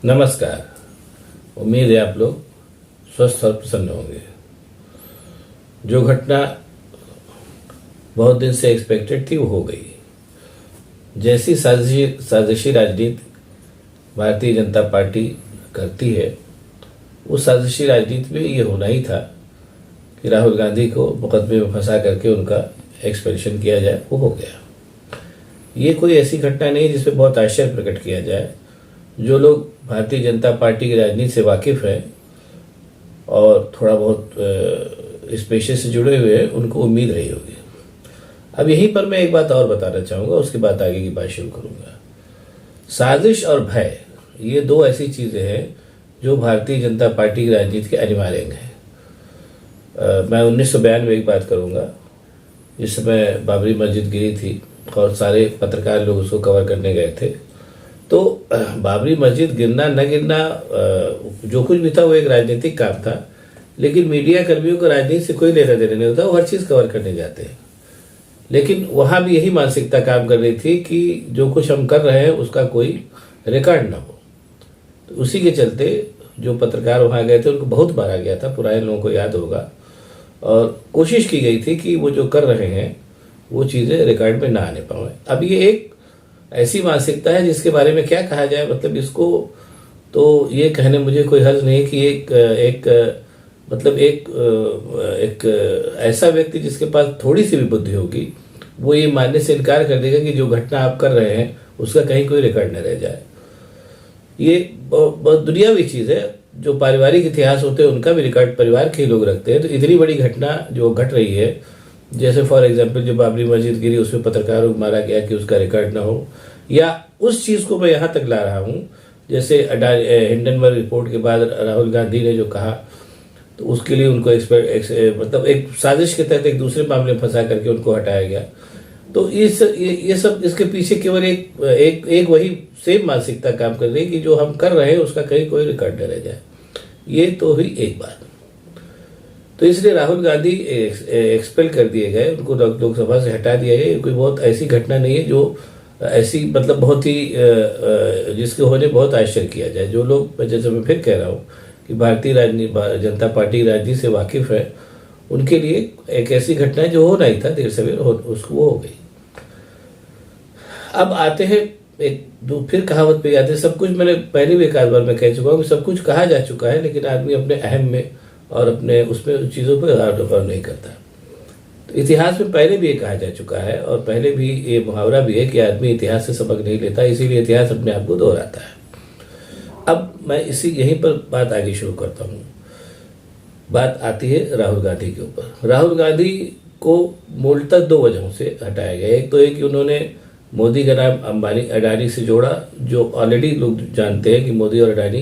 नमस्कार। उम्मीद है आप लोग स्वस्थ और प्रसन्न होंगे। जो घटना बहुत दिन से एक्सपेक्टेड थी वो हो गई। जैसी साजिशी राजनीति भारतीय जनता पार्टी करती है, उस साजिशी राजनीति में ये होना ही था कि राहुल गांधी को मुकदमे में फंसा करके उनका एक्सपेल्शन किया जाए। वो हो गया। ये कोई ऐसी घटना नहीं है जिसपे बहुत आश्चर्य प्रकट किया जाए। जो लोग भारतीय जनता पार्टी की राजनीति से वाकिफ हैं और थोड़ा बहुत इस पेशे से जुड़े हुए हैं, उनको उम्मीद रही होगी। अब यहीं पर मैं एक बात और बताना चाहूँगा, उसके बाद आगे की बात शुरू करूँगा। साजिश और भय, ये दो ऐसी चीज़ें हैं जो भारतीय जनता पार्टी की राजनीति के अनिवार्य अंग हैं। मैं 1992 में एक बात करूँगा, जिस समय बाबरी मस्जिद गिरी थी और सारे पत्रकार लोग उसको कवर करने गए थे। तो बाबरी मस्जिद गिरना न गिरना जो कुछ भी था वो एक राजनीतिक काम था, लेकिन मीडिया कर्मियों को राजनीति से कोई लेना देना नहीं होता, वो हर चीज़ कवर करने जाते हैं। लेकिन वहाँ भी यही मानसिकता काम कर रही थी कि जो कुछ हम कर रहे हैं उसका कोई रिकॉर्ड ना हो। तो उसी के चलते जो पत्रकार वहाँ गए थे उनको बहुत मारा गया था, पुराने लोगों को याद होगा। और कोशिश की गई थी कि वो जो कर रहे हैं वो चीज़ें रिकॉर्ड में ना आने पाए। अब ये एक ऐसी मानसिकता है जिसके बारे में क्या कहा जाए, मतलब इसको तो ये कहने मुझे कोई हर्ज नहीं कि एक ऐसा व्यक्ति जिसके पास थोड़ी सी भी बुद्धि होगी वो ये मानने से इनकार कर देगा कि जो घटना आप कर रहे हैं उसका कहीं कोई रिकॉर्ड न रह जाए। ये बहुत दुनियावी चीज़ है। जो पारिवारिक इतिहास होते हैं उनका भी रिकॉर्ड परिवार के ही लोग रखते हैं। तो इतनी बड़ी घटना जो घट रही है, जैसे फॉर एग्जाम्पल जो बाबरी मस्जिद गिरी उसमें पत्रकारों को मारा गया, कि उसका रिकॉर्ड ना हो, या उस चीज़ को मैं यहाँ तक ला रहा हूँ जैसे हिंडनबर्ग रिपोर्ट के बाद राहुल गांधी ने जो कहा, तो उसके लिए उनको मतलब एक साजिश के तहत एक दूसरे मामले में फंसा करके उनको हटाया गया। तो ये सब इसके पीछे केवल एक वही सेम मानसिकता काम कर रही है कि जो हम कर रहे हैं उसका कहीं कोई रिकॉर्ड न रह जाए। ये तो हुई एक बात। तो इसलिए राहुल गांधी एक्सपेल कर दिए गए, उनको लोकसभा से हटा दिया गया। कोई बहुत ऐसी घटना नहीं है जो ऐसी मतलब बहुत ही जिसके होने बहुत आश्चर्य किया जाए। जो लोग, जैसे मैं फिर कह रहा हूँ कि भारतीय जनता पार्टी राजनीति से वाकिफ है, उनके लिए एक ऐसी घटना है जो होना ही था, देर सवेर उसको वो हो गई। अब आते हैं फिर कहावत पे आते हैं। सब कुछ मैंने पहले भी एक आध बार मैं कह चुका हूँ कि सब कुछ कहा जा चुका है, लेकिन आदमी अपने अहम में और अपने उसमें चीज़ों पर गौर नहीं करता। तो इतिहास में पहले भी ये कहा जा चुका है और पहले भी ये मुहावरा भी है कि आदमी इतिहास से सबक नहीं लेता, इसीलिए इतिहास अपने आप को दोहराता है। अब मैं यहीं पर बात आगे शुरू करता हूँ। बात आती है राहुल गांधी के ऊपर। राहुल गांधी को मूलतः दो वजहों से हटाया गया। एक तो है कि उन्होंने मोदी का नाम अडानी से जोड़ा, जो ऑलरेडी लोग जानते हैं कि मोदी और अडानी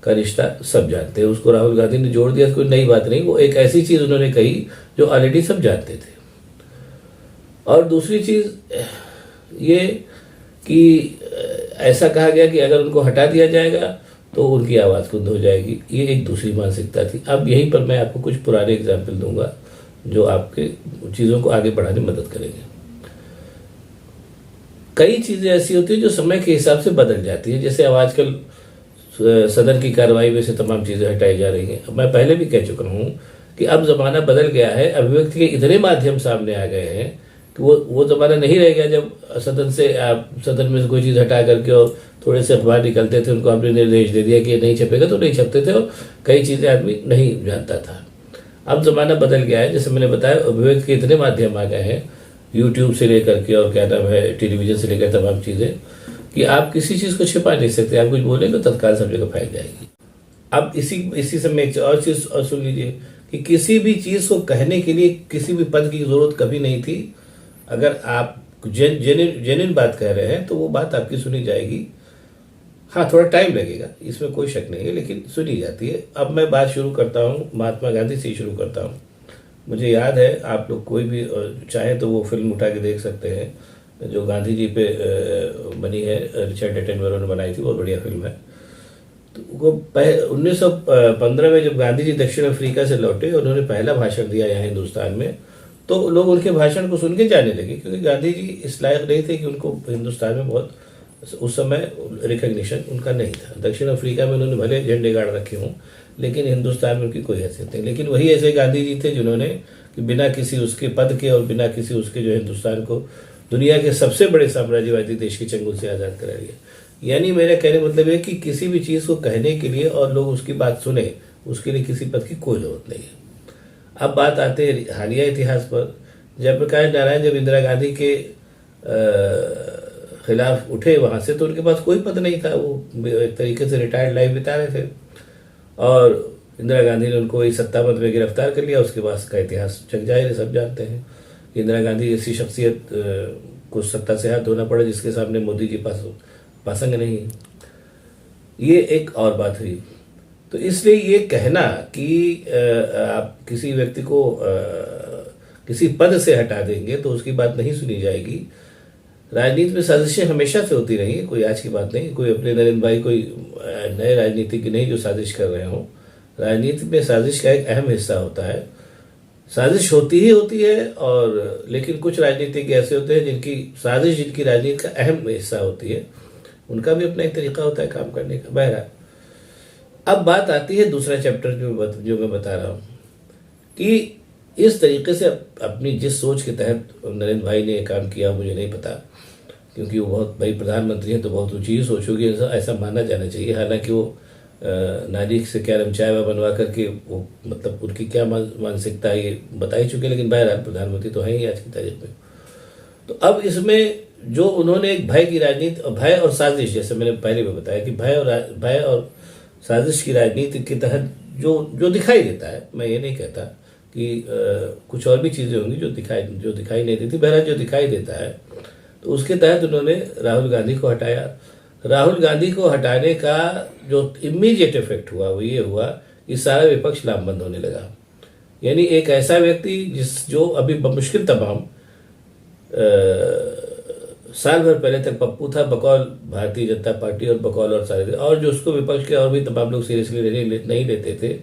का रिश्ता सब जानते हैं। उसको राहुल गांधी ने जोड़ दिया, कोई नई बात नहीं। वो एक ऐसी चीज़ उन्होंने कही जो ऑलरेडी सब जानते थे। और दूसरी चीज़ ये कि ऐसा कहा गया कि अगर उनको हटा दिया जाएगा तो उनकी आवाज़ कुंद हो जाएगी। ये एक दूसरी मानसिकता थी। अब यहीं पर मैं आपको कुछ पुराने एग्जाम्पल दूंगा जो आपके चीज़ों को आगे बढ़ाने में मदद करेंगे। कई चीज़ें ऐसी होती हैं जो समय के हिसाब से बदल जाती है। जैसे अब आजकल सदन की कार्रवाई में से तमाम चीज़ें हटाई जा रही हैं। मैं पहले भी कह चुका हूँ कि अब ज़माना बदल गया है। अभिव्यक्ति के इतने माध्यम सामने आ गए हैं कि वो ज़माना नहीं रह गया जब सदन में से कोई चीज़ हटा करके और थोड़े से अखबार निकलते थे, उनको हमने निर्देश दे दिया कि नहीं छपेगा तो नहीं छपते थे, और कई चीज़ें आदमी नहीं जानता था। अब ज़माना बदल गया है। जैसे मैंने बताया, अभिव्यक्ति के इतने माध्यम आ गए हैं, यूट्यूब से लेकर के और क्या नाम है टेलीविज़न से लेकर तमाम चीज़ें, कि आप किसी चीज़ को छिपा नहीं सकते। आप कुछ बोलेंगे तो तत्काल सब जगह फैल जाएगी। अब इसी समय एक और चीज़ और सुन लीजिए कि किसी भी चीज़ को कहने के लिए किसी भी पद की जरूरत कभी नहीं थी। अगर आप जेन्युइन बात कह रहे हैं तो वो बात आपकी सुनी जाएगी। हाँ, थोड़ा टाइम लगेगा, इसमें कोई शक नहीं है, लेकिन सुनी जाती है। अब मैं बात शुरू करता हूँ, महात्मा गांधी से ही शुरू करता हूँ। मुझे याद है, आप लोग कोई भी चाहे तो वो फिल्म उठा के देख सकते हैं जो गांधी जी पे बनी है, रिचर्ड एटनबरो ने बनाई थी, बहुत बढ़िया फिल्म है। तो वो 1915 में जब गांधी जी दक्षिण अफ्रीका से लौटे, उन्होंने पहला भाषण दिया यहाँ हिंदुस्तान में, तो लोग उनके भाषण को सुन के जाने लगे, क्योंकि गांधी जी इस लायक नहीं थे कि उनको हिंदुस्तान में बहुत उस समय रिकग्निशन उनका नहीं था। दक्षिण अफ्रीका में उन्होंने भले झंडे गाड़ रखे हों, लेकिन हिंदुस्तान में उनकी कोई हैसियत नहीं। लेकिन वही ऐसे गांधी जी थे जिन्होंने कि बिना किसी उसके पद के और बिना किसी उसके जो हिंदुस्तान को दुनिया के सबसे बड़े साम्राज्यवादी देश के चंगुल से आज़ाद करा लिया। यानी मेरा कहने मतलब है कि किसी भी चीज़ को कहने के लिए और लोग उसकी बात सुने, उसके लिए किसी पद की कोई जरूरत नहीं है। अब बात आते हैं हालिया इतिहास पर। जयप्रकाश नारायण जब इंदिरा गांधी के खिलाफ उठे वहां से, तो उनके पास कोई पद नहीं था, वो एक तरीके से रिटायर्ड लाइफ बिता रहे थे, और इंदिरा गांधी ने उनको वही सत्ता पद में गिरफ्तार कर लिया। उसके बाद का इतिहास जग जाहिर, सब जानते हैं। इंदिरा गांधी ऐसी शख्सियत को सत्ता से हाथ धोना पड़ा जिसके सामने मोदी जी पास पासंग नहीं है। ये एक और बात हुई। तो इसलिए ये कहना कि आप किसी व्यक्ति को किसी पद से हटा देंगे तो उसकी बात नहीं सुनी जाएगी। राजनीति में साजिशें हमेशा से होती रही, कोई आज की बात नहीं। कोई अपने नरेंद्र भाई कोई नए राजनीतिज्ञ नहीं जो साजिश कर रहे हों। राजनीति में साजिश का एक अहम हिस्सा होता है। साजिश होती ही होती है, और लेकिन कुछ राजनीतिज्ञ ऐसे होते हैं जिनकी साजिश, जिनकी राजनीति का अहम हिस्सा होती है, उनका भी अपना एक तरीका होता है काम करने का। बहरहाल अब बात आती है दूसरा चैप्टर जो मैं बता रहा हूं कि इस तरीके से अपनी जिस सोच के तहत नरेंद्र भाई ने काम किया, मुझे नहीं पता, क्योंकि वो बहुत भाई प्रधानमंत्री हैं तो बहुत ऊंची सोच होगी, ऐसा माना जाना चाहिए। हालांकि वो नारी से क्या चाय बनवा करके वो मतलब उनकी क्या मानसिकता है ये बता ही चुके, लेकिन बहरहाल प्रधानमंत्री तो है ही आज की तारीख में। तो अब इसमें जो उन्होंने एक भय की राजनीति, भय और साजिश, जैसे मैंने पहले भी बताया कि भय और साजिश की राजनीति के तहत जो दिखाई देता है, मैं ये नहीं कहता कि कुछ और भी चीजें होंगी जो दिखाई नहीं देती, बहरहाल जो दिखाई देता है, तो उसके तहत उन्होंने राहुल गांधी को हटाया। राहुल गांधी को हटाने का जो इमीडिएट इफेक्ट हुआ वो ये हुआ कि सारा विपक्ष लामबंद होने लगा। यानी एक ऐसा व्यक्ति जो अभी मुश्किल तमाम साल भर पहले तक पप्पू था बकौल भारतीय जनता पार्टी और बकौल और सारे, और जो उसको विपक्ष के और भी तमाम लोग सीरियसली नहीं लेते थे,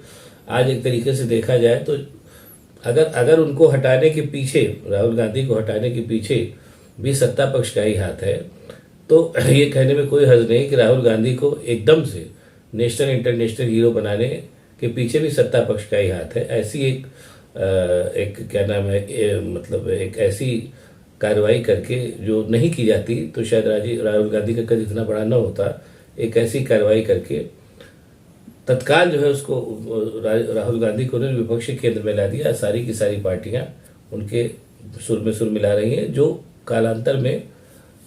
आज एक तरीके से देखा जाए तो अगर उनको हटाने के पीछे, राहुल गांधी को हटाने के पीछे भी सत्ता पक्ष का ही हाथ है, तो ये कहने में कोई हर्ज नहीं कि राहुल गांधी को एकदम से नेशनल इंटरनेशनल हीरो बनाने के पीछे भी सत्ता पक्ष का ही हाथ है। ऐसी एक क्या नाम है, मतलब एक ऐसी कार्रवाई करके जो नहीं की जाती तो शायद राहुल गांधी का कद इतना बड़ा न होता। एक ऐसी कार्रवाई करके तत्काल जो है उसको राहुल गांधी को विपक्ष के केंद्र में ला दिया। सारी की सारी पार्टियां उनके सुर में सुर मिला रही हैं, जो कालांतर में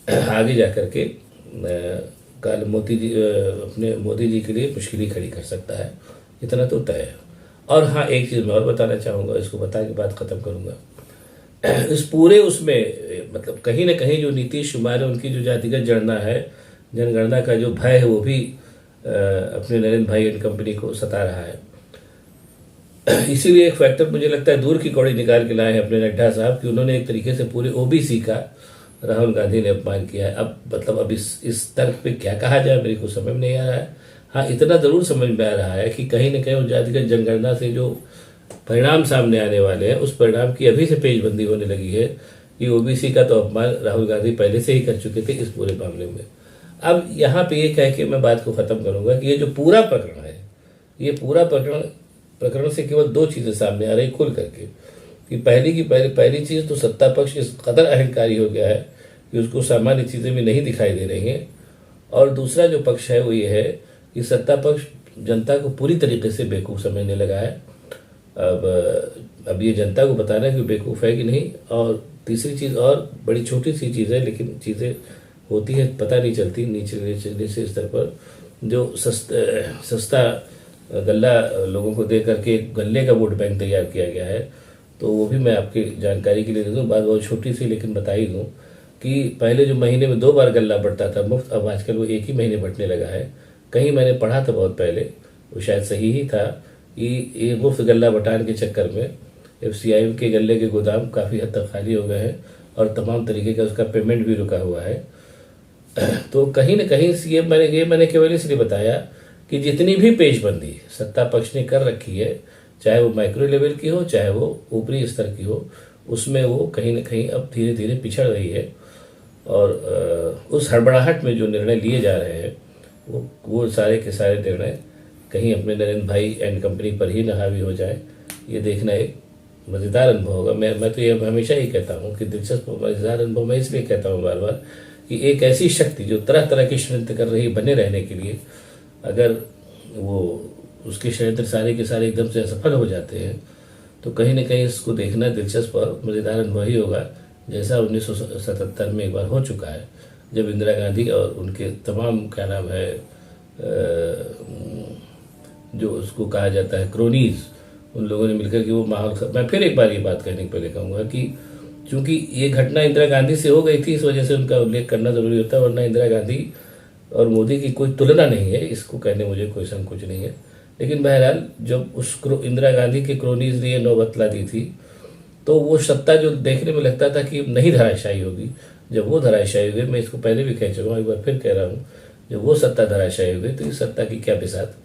आगे जाकर के मोदी जी के लिए मुश्किल खड़ी कर सकता है, इतना तो तय है। और हाँ, एक चीज मैं और बताना चाहूंगा, इसको बता के बात खत्म करूंगा। इस पूरे उसमें मतलब कहीं ना कहीं जो नीतीश कुमार है, उनकी जो जातिगत जनगणना का जो भय है, वो भी अपने नरेंद्र भाई एंड कंपनी को सता रहा है। इसीलिए एक फैक्टर मुझे लगता है दूर की कौड़ी निकाल के लाए हैं अपने नड्डा साहब कि उन्होंने एक तरीके से पूरे ओबीसी का राहुल गांधी ने अपमान किया है। अब मतलब अब इस तर्क पे क्या कहा जाए, मेरे को समझ में नहीं आ रहा है। हाँ, इतना जरूर समझ में आ रहा है कि कहीं ना कहीं उस जातिगत जनगणना से जो परिणाम सामने आने वाले हैं, उस परिणाम की अभी से पेशबंदी होने लगी है कि ओबीसी का तो अपमान राहुल गांधी पहले से ही कर चुके थे इस पूरे मामले में। अब यहाँ पे ये कह के मैं बात को खत्म करूंगा कि ये जो पूरा प्रकरण है, ये पूरा प्रकरण से केवल दो चीजें सामने आ रही खुल करके कि पहली चीज तो सत्ता पक्ष इस कदर अहंकारी हो गया है कि उसको सामान्य चीजें भी नहीं दिखाई दे रही हैं, और दूसरा जो पक्ष है वो ये है कि सत्ता पक्ष जनता को पूरी तरीके से बेवकूफ समझने लगा है। अब ये जनता को बताना है कि बेवकूफ है कि नहीं। और तीसरी चीज और बड़ी छोटी सी चीज है, लेकिन चीजें होती है पता नहीं चलती नीचे स्तर पर। जो सस्ता गल्ला लोगों को दे करके गल्ले का वोट बैंक तैयार किया गया है, तो वो भी मैं आपकी जानकारी के लिए दे दूँ। बात बहुत छोटी सी लेकिन बता ही दूँ कि पहले जो महीने में 2 बार गल्ला बढ़ता था मुफ्त, अब आजकल वो एक ही महीने बढ़ने लगा है। कहीं मैंने पढ़ा था बहुत पहले, वो शायद सही ही था, कि ये मुफ्त गल्ला बटाने के चक्कर में FCIM के गल्ले के गोदाम काफ़ी हद तक खाली हो गए हैं और तमाम तरीके का उसका पेमेंट भी रुका हुआ है। तो कहीं ना कहीं ये मैंने केवल इसलिए बताया कि जितनी भी पेशबंदी सत्ता पक्ष ने कर रखी है, चाहे वो माइक्रो लेवल की हो चाहे वो ऊपरी स्तर की हो, उसमें वो कहीं ना कहीं अब धीरे धीरे पिछड़ रही है। और उस हड़बड़ाहट में जो निर्णय लिए जा रहे हैं वो सारे के सारे निर्णय कहीं अपने नरेंद्र भाई एंड कंपनी पर ही न हावी हो जाए, ये देखना एक मज़ेदार अनुभव होगा। मैं तो ये हमेशा ही कहता हूँ कि दिलचस्प मज़ेदार अनुभव मैं इसलिए कहता हूँ बार बार कि एक ऐसी शक्ति जो तरह तरह की षड्यंत्र कर रही बने रहने के लिए, अगर वो उसके षड्यंत्र सारे के सारे एकदम से असफल हो जाते हैं तो कहीं ना कहीं इसको देखना दिलचस्प और मज़ेदार अनुभव ही होगा, जैसा 1977 में एक बार हो चुका है, जब इंदिरा गांधी और उनके तमाम क्या नाम है जो उसको कहा जाता है क्रोनीज, उन लोगों ने मिलकर के वो माहौल। मैं फिर एक बार ये बात कहने के पहले कहूँगा कि चूंकि ये घटना इंदिरा गांधी से हो गई थी, इस वजह से उनका उल्लेख करना जरूरी होता है, वरना इंदिरा गांधी और मोदी की कोई तुलना नहीं है, इसको कहने मुझे कोई संकोच नहीं है। लेकिन बहरहाल जब उस इंदिरा गांधी के क्रोनीज ने नौबत ला दी थी तो वो सत्ता जो देखने में लगता था कि नहीं धराशायी होगी, जब वो धराशायी हुई, मैं इसको पहले भी कह चुका हूँ, एक बार फिर कह रहा हूँ, जब वो सत्ता धराशायी हुई तो इस सत्ता की क्या बिसात,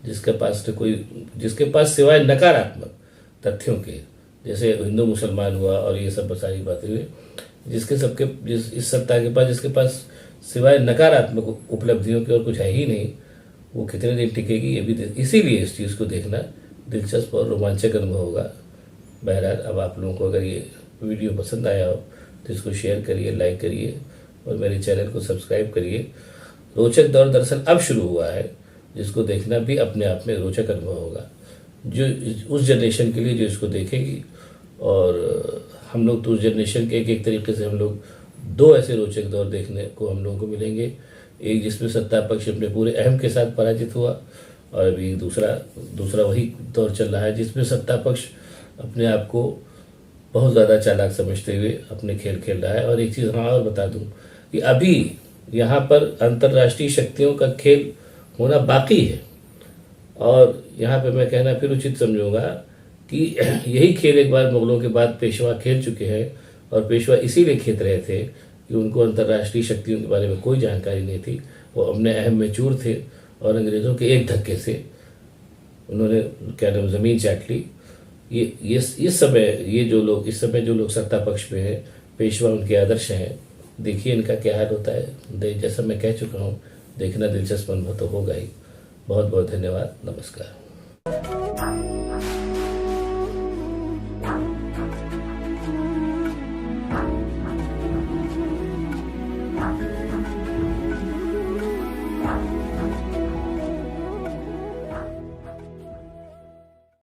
जिसके पास सिवाय नकारात्मक तथ्यों के, जैसे हिंदू मुसलमान हुआ और ये सब सारी बातें हुई, इस सत्ता के पास जिसके पास सिवाय नकारात्मक उपलब्धियों के और कुछ है ही नहीं, वो कितने दिन टिकेगी, ये भी इसीलिए इस चीज़ को देखना दिलचस्प और रोमांचक अनुभव होगा। बहरहाल अब आप लोगों को अगर ये वीडियो पसंद आया हो तो इसको शेयर करिए, लाइक करिए और मेरे चैनल को सब्सक्राइब करिए। रोचक दौर दरअसल अब शुरू हुआ है, जिसको देखना भी अपने आप में रोचक अनुभव होगा, जो उस जनरेशन के लिए जो इसको देखेगी। और हम लोग तो उस जनरेशन के एक तरीके से हम लोग दो ऐसे रोचक दौर देखने को हम लोगों को मिलेंगे, एक जिसमें सत्ता पक्ष अपने पूरे अहम के साथ पराजित हुआ, और अभी दूसरा वही दौर चल रहा है जिसमें सत्ता पक्ष अपने आप को बहुत ज़्यादा चालाक समझते हुए अपने खेल खेल रहा है। और एक चीज़ हाँ और बता दूं कि अभी यहाँ पर अंतर्राष्ट्रीय शक्तियों का खेल होना बाकी है, और यहाँ पे मैं कहना फिर उचित समझूंगा कि यही खेल एक बार मुगलों के बाद पेशवा खेल चुके हैं, और पेशवा इसीलिए खेल रहे थे कि उनको अंतर्राष्ट्रीय शक्तियों के बारे में कोई जानकारी नहीं थी, वो अपने अहम में चूर थे, और अंग्रेज़ों के एक धक्के से उन्होंने क्या नाम ज़मीन चाट ली। इस समय जो लोग सत्ता पक्ष में हैं, पेशवा उनके आदर्श हैं, देखिए इनका क्या हाल होता है। जैसा मैं कह चुका हूँ, देखना दिलचस्प अनुभव तो होगा ही। बहुत बहुत धन्यवाद, नमस्कार।